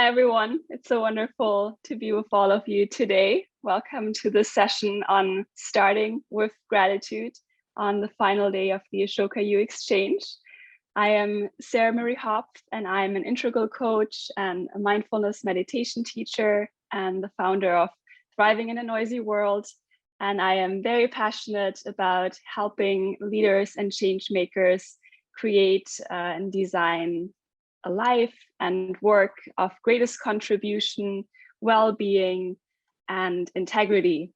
Hi, everyone. It's so wonderful to be with all of you today. Welcome to this session on starting with gratitude on the final day of the Ashoka U Exchange. I am Sarah Marie Hopf, and I'm an integral coach and a mindfulness meditation teacher and the founder of Thriving in a Noisy World. And I am very passionate about helping leaders and change makers create and design a life and work of greatest contribution, well-being, and integrity.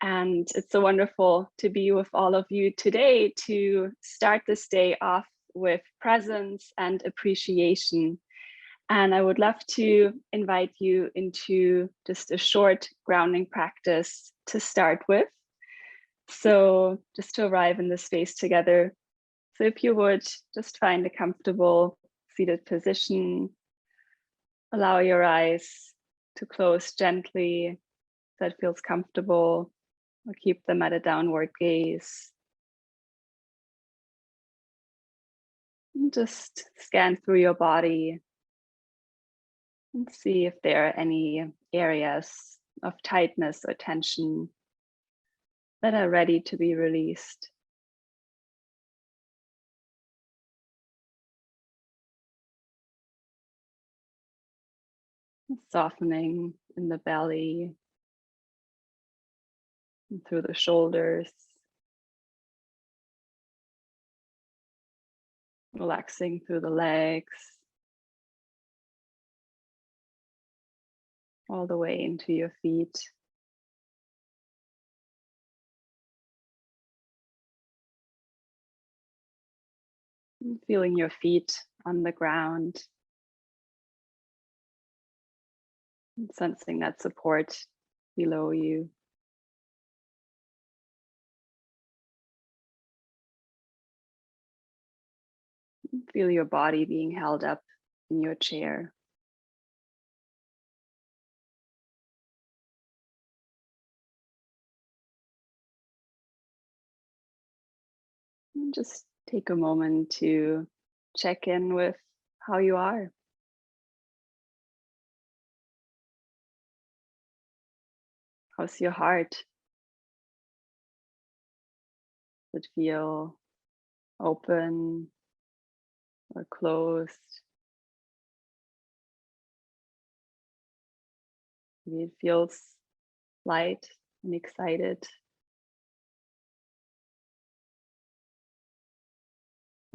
And it's so wonderful to be with all of you today to start this day off with presence and appreciation. And I would love to invite you into just a short grounding practice to start with. So just to arrive in this space together. So if you would just find a comfortable seated position, allow your eyes to close gently, that feels comfortable, or keep them at a downward gaze. And just scan through your body and see if there are any areas of tightness or tension that are ready to be released. Softening in the belly and through the shoulders. Relaxing through the legs. All the way into your feet. And feeling your feet on the ground. And sensing that support below you. Feel your body being held up in your chair. And just take a moment to check in with how you are. How's your heart? Does it feel open or closed? Maybe it feels light and excited.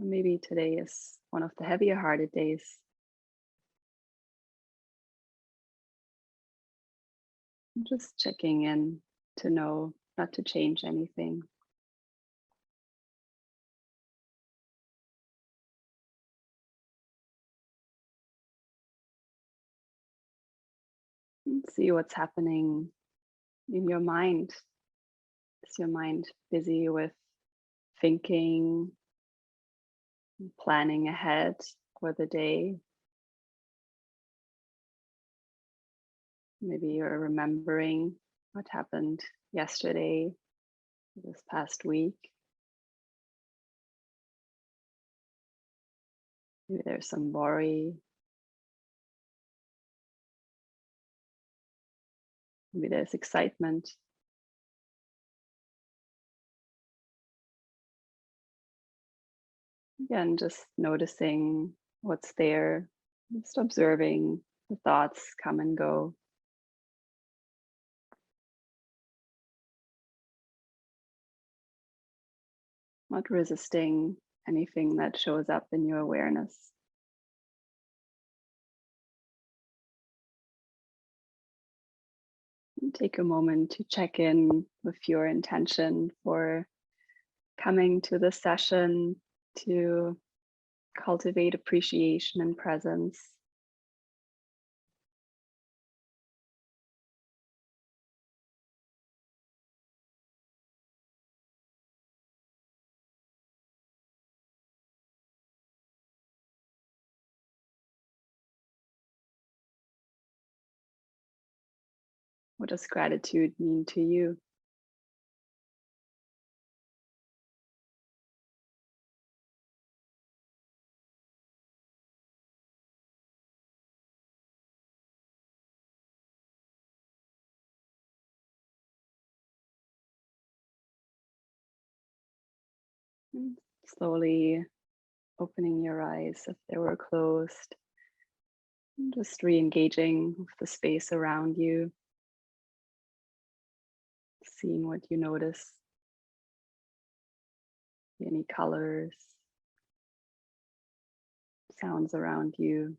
Or maybe today is one of the heavier hearted days. Just checking in to know not to change anything. And see what's happening in your mind. Is your mind busy with thinking, planning ahead for the day? Maybe you're remembering what happened yesterday, this past week. Maybe there's some worry. Maybe there's excitement. Again, just noticing what's there, just observing the thoughts come and go. Not resisting anything that shows up in your awareness. And take a moment to check in with your intention for coming to this session to cultivate appreciation and presence. What does gratitude mean to you? And slowly opening your eyes if they were closed. And just re-engaging with the space around you. Seeing what you notice. Any colors, sounds around you.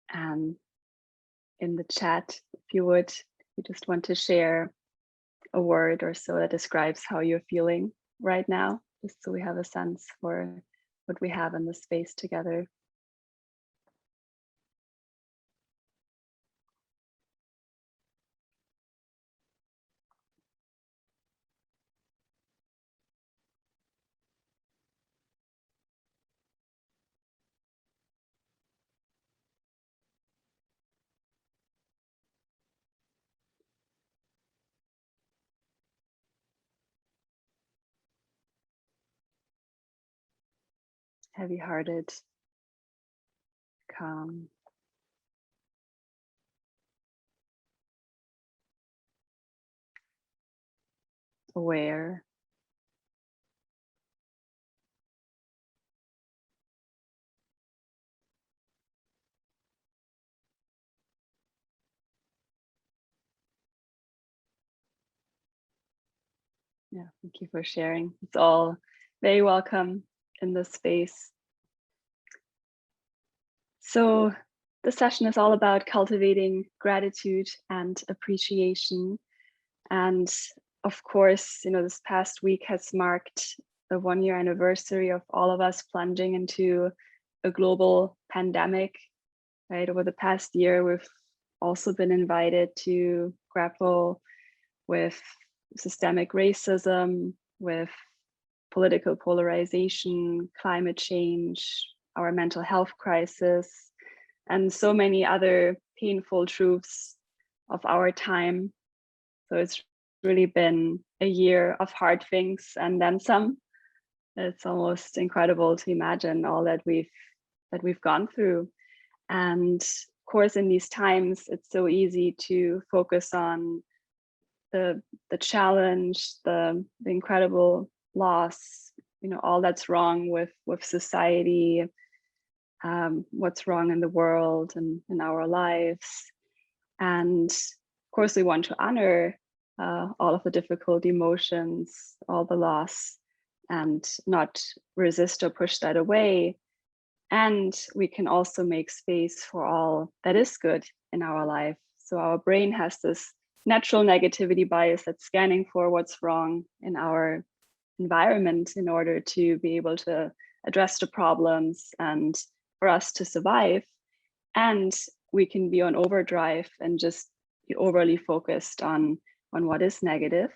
And in the chat, if you just want to share a word or so that describes how you're feeling right now, just so we have a sense for what we have in the space together. Heavy-hearted, calm, aware. Yeah, thank you for sharing. It's all very welcome in this space. So the session is all about cultivating gratitude and appreciation. And of course, this past week has marked the 1-year anniversary of all of us plunging into a global pandemic, right? Over the past year, we've also been invited to grapple with systemic racism, with political polarization, climate change, our mental health crisis, and so many other painful truths of our time. So it's really been a year of hard things and then some. It's almost incredible to imagine all that we've gone through. And of course, in these times, it's so easy to focus on the challenge, the incredible loss, all that's wrong with society, what's wrong in the world and in our lives. And of course, we want to honor all of the difficult emotions, all the loss, and not resist or push that away. And we can also make space for all that is good in our life. So our brain has this natural negativity bias that's scanning for what's wrong in our environment in order to be able to address the problems and for us to survive. And we can be on overdrive and just be overly focused on what is negative.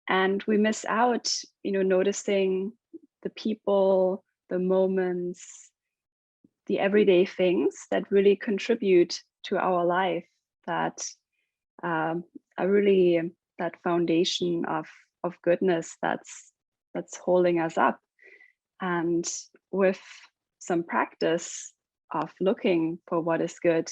And we miss out, noticing the people, the moments, the everyday things that really contribute to our life, that are really that foundation of goodness that's holding us up. And with some practice of looking for what is good,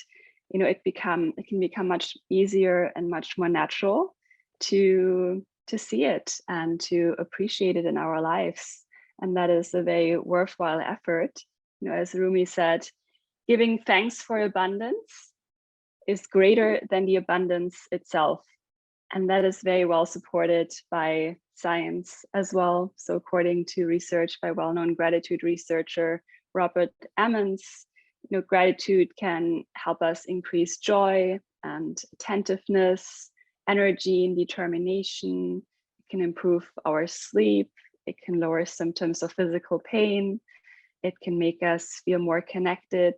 it can become much easier and much more natural to see it and to appreciate it in our lives. And that is a very worthwhile effort. As Rumi said, giving thanks for abundance is greater than the abundance itself. And that is very well supported by science as well. So according to research by well-known gratitude researcher Robert Emmons, gratitude can help us increase joy and attentiveness, energy and determination. It can improve our sleep. It can lower symptoms of physical pain. It can make us feel more connected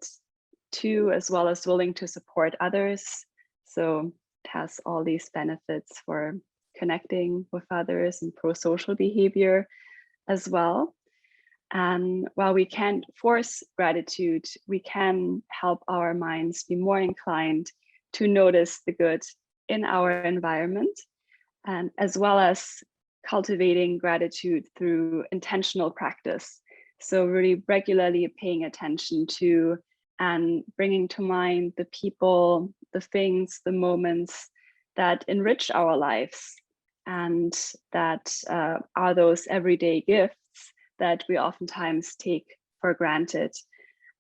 to, as well as willing to support others. So it has all these benefits for connecting with others and pro-social behavior as well. And while we can't force gratitude, we can help our minds be more inclined to notice the good in our environment, and as well as cultivating gratitude through intentional practice. So really regularly paying attention to and bringing to mind the people, the things, the moments that enrich our lives and that are those everyday gifts that we oftentimes take for granted.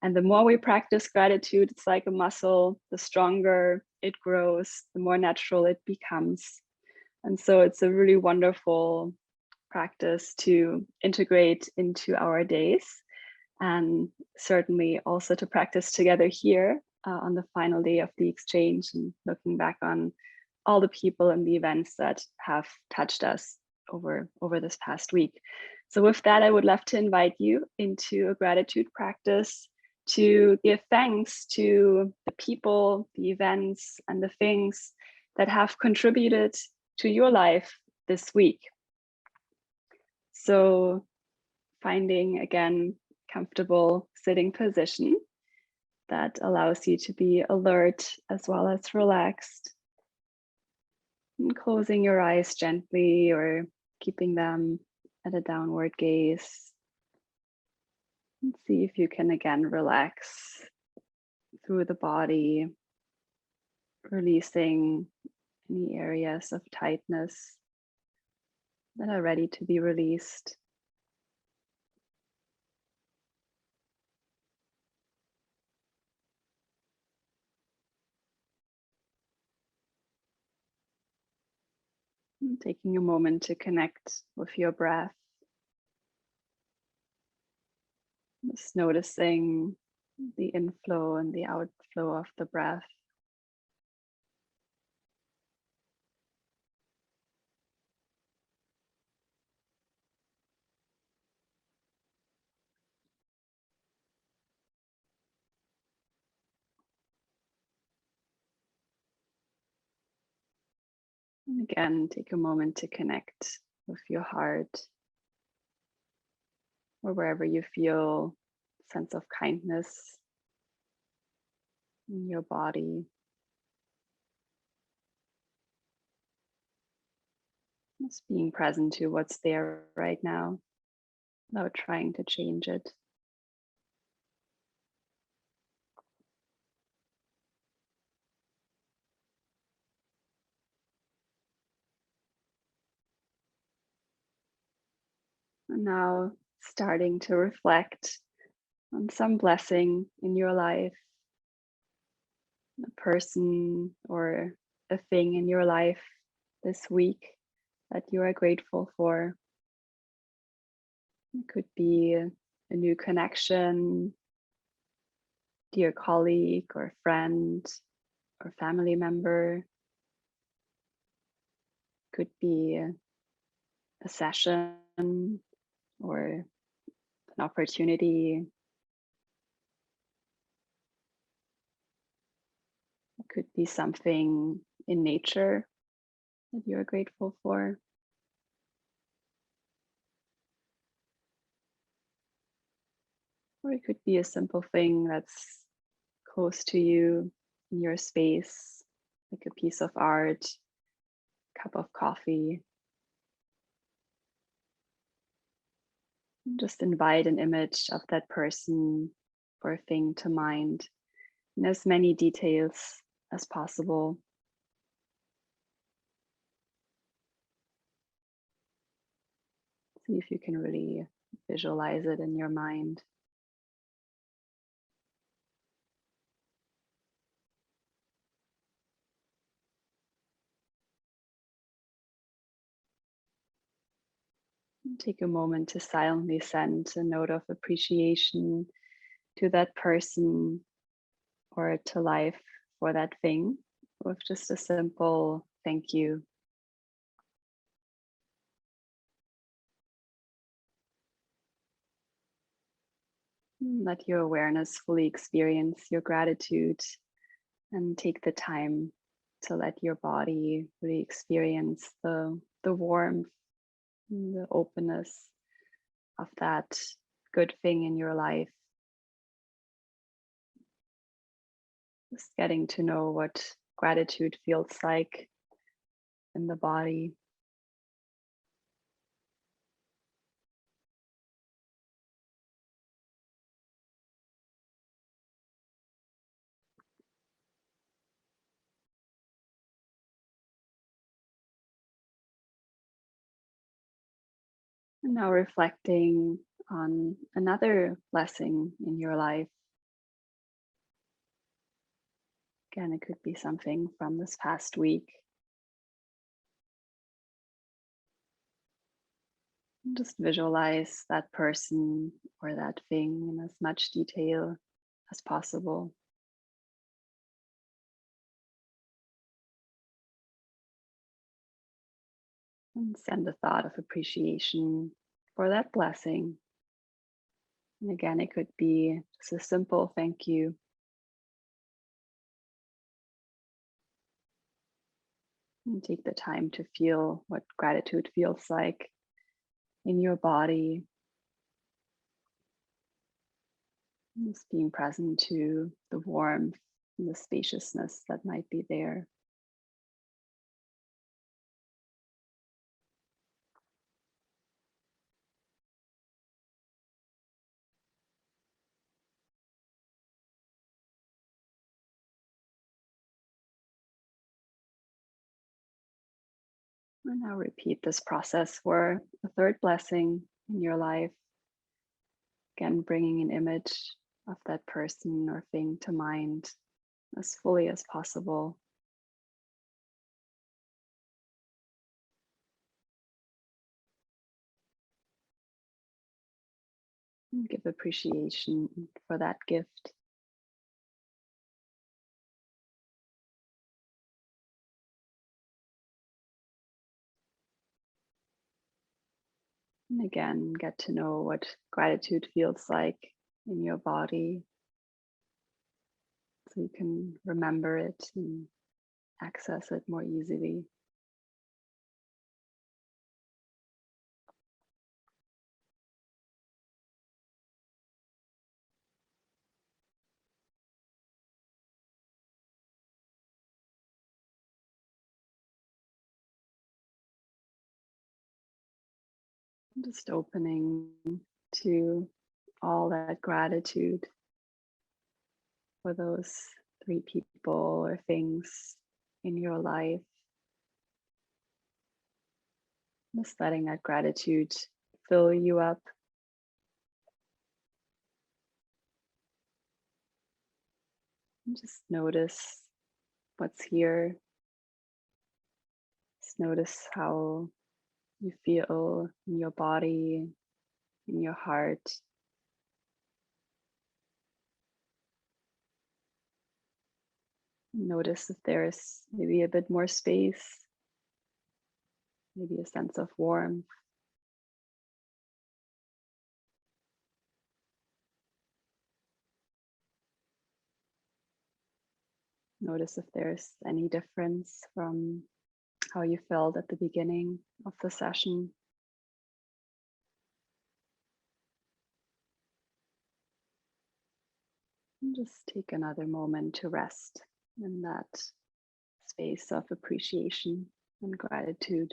And the more we practice gratitude, it's like a muscle, the stronger it grows, the more natural it becomes. And so it's a really wonderful practice to integrate into our days, and certainly also to practice together here on the final day of the exchange, and looking back on all the people and the events that have touched us over this past week. So with that, I would love to invite you into a gratitude practice to give thanks to the people, the events, and the things that have contributed to your life this week. So finding, again, comfortable sitting position that allows you to be alert as well as relaxed. And closing your eyes gently or keeping them at a downward gaze. And see if you can again relax through the body, releasing any areas of tightness that are ready to be released. And taking a moment to connect with your breath. Just noticing the inflow and the outflow of the breath. And again, take a moment to connect with your heart, or wherever you feel a sense of kindness in your body. Just being present to what's there right now without trying to change it. And now starting to reflect on some blessing in your life, a person or a thing in your life this week that you are grateful for. It could be a new connection, dear colleague or friend or family member. Could be a session or an opportunity. It could be something in nature that you're grateful for. Or it could be a simple thing that's close to you in your space, like a piece of art, cup of coffee. Just invite an image of that person or thing to mind in as many details as possible. See if you can really visualize it in your mind. Take a moment to silently send a note of appreciation to that person or to life for that thing with just a simple thank you. Let your awareness fully experience your gratitude and take the time to let your body really experience the warmth, the openness of that good thing in your life. Just getting to know what gratitude feels like in the body. And now reflecting on another blessing in your life. Again, it could be something from this past week. And just visualize that person or that thing in as much detail as possible. And send a thought of appreciation for that blessing. And again, it could be just a simple thank you. And take the time to feel what gratitude feels like in your body. Just being present to the warmth and the spaciousness that might be there. And now repeat this process for a third blessing in your life. Again, bringing an image of that person or thing to mind as fully as possible. And give appreciation for that gift. And again, get to know what gratitude feels like in your body so you can remember it and access it more easily. Just opening to all that gratitude for those three people or things in your life. Just letting that gratitude fill you up. And just notice what's here. Just notice how you feel in your body, in your heart. Notice if there's maybe a bit more space, maybe a sense of warmth. Notice if there's any difference from how you felt at the beginning of the session. And just take another moment to rest in that space of appreciation and gratitude.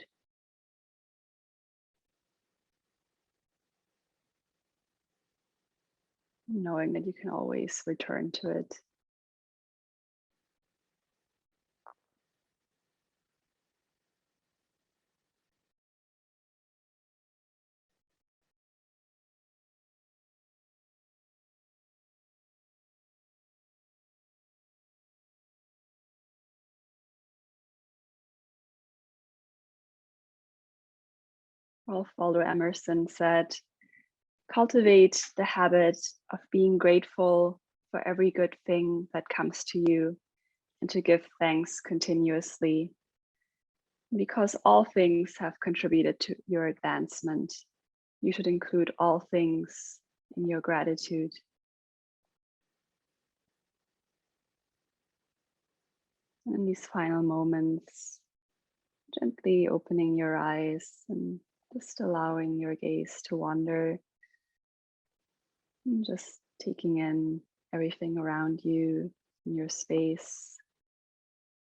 Knowing that you can always return to it. Ralph Waldo Emerson said, cultivate the habit of being grateful for every good thing that comes to you and to give thanks continuously. Because all things have contributed to your advancement, you should include all things in your gratitude. And in these final moments, gently opening your eyes and just allowing your gaze to wander and just taking in everything around you in your space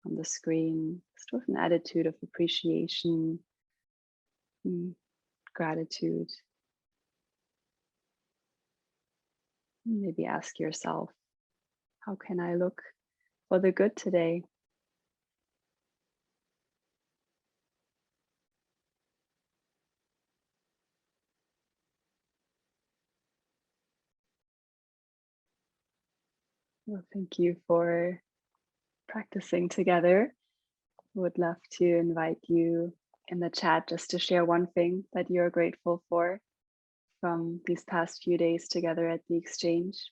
on the screen, just with an attitude of appreciation and gratitude. Maybe ask yourself, how can I look for the good today? Well, thank you for practicing together. Would love to invite you in the chat just to share one thing that you're grateful for from these past few days together at the exchange.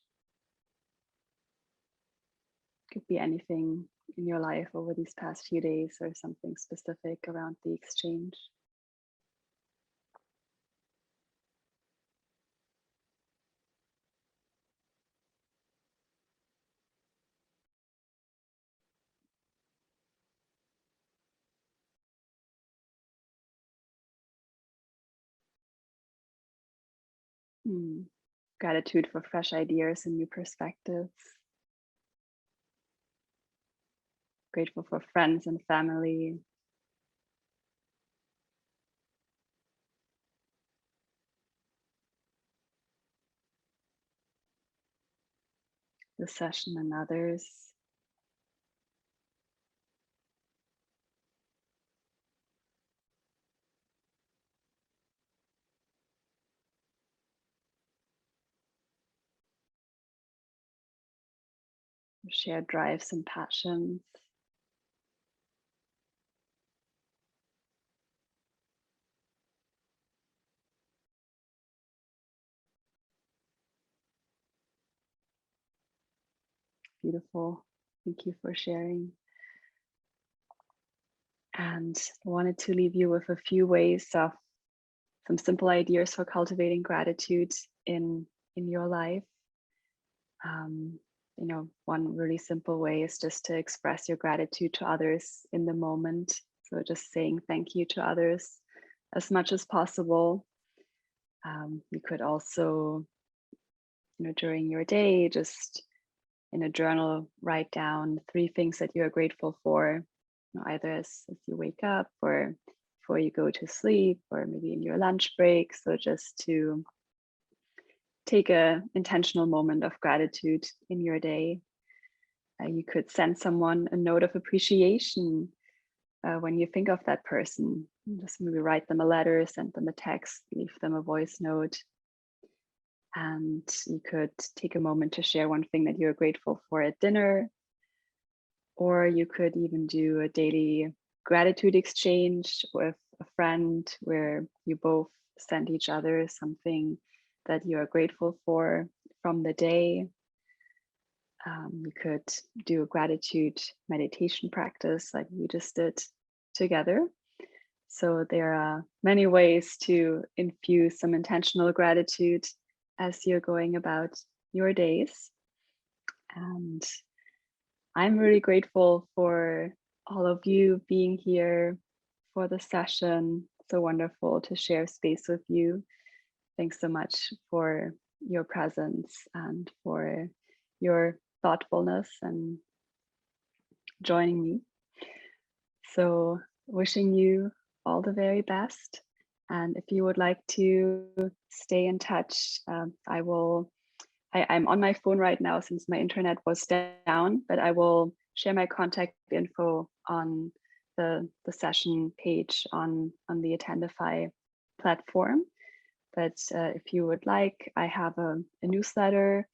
Could be anything in your life over these past few days or something specific around the exchange. Gratitude for fresh ideas and new perspectives. Grateful for friends and family. The session and others. Shared drives and passions. Beautiful. Thank you for sharing. And I wanted to leave you with a few ways of some simple ideas for cultivating gratitude in your life. One really simple way is just to express your gratitude to others in the moment. So just saying thank you to others as much as possible. You could also, during your day, just in a journal, write down 3 things that you are grateful for, either as you wake up or before you go to sleep, or maybe in your lunch break. So just to take an intentional moment of gratitude in your day. You could send someone a note of appreciation when you think of that person. Just maybe write them a letter, send them a text, leave them a voice note. And you could take a moment to share one thing that you're grateful for at dinner. Or you could even do a daily gratitude exchange with a friend where you both send each other something that you are grateful for from the day. You could do a gratitude meditation practice like we just did together. So there are many ways to infuse some intentional gratitude as you're going about your days. And I'm really grateful for all of you being here for the session. So wonderful to share space with you. Thanks so much for your presence and for your thoughtfulness and joining me. So wishing you all the very best. And if you would like to stay in touch, I'm on my phone right now since my internet was down, but I will share my contact info on the session page on the Attendify platform. But if you would like, I have a newsletter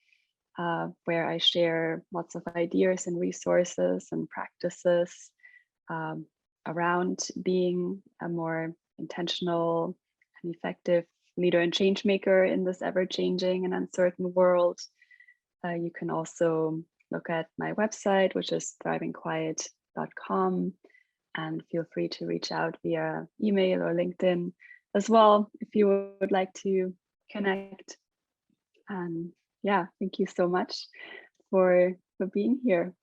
where I share lots of ideas and resources and practices around being a more intentional and effective leader and change maker in this ever-changing and uncertain world. You can also look at my website, which is thrivingquiet.com, and feel free to reach out via email or LinkedIn as well if you would like to connect. And yeah, thank you so much for being here.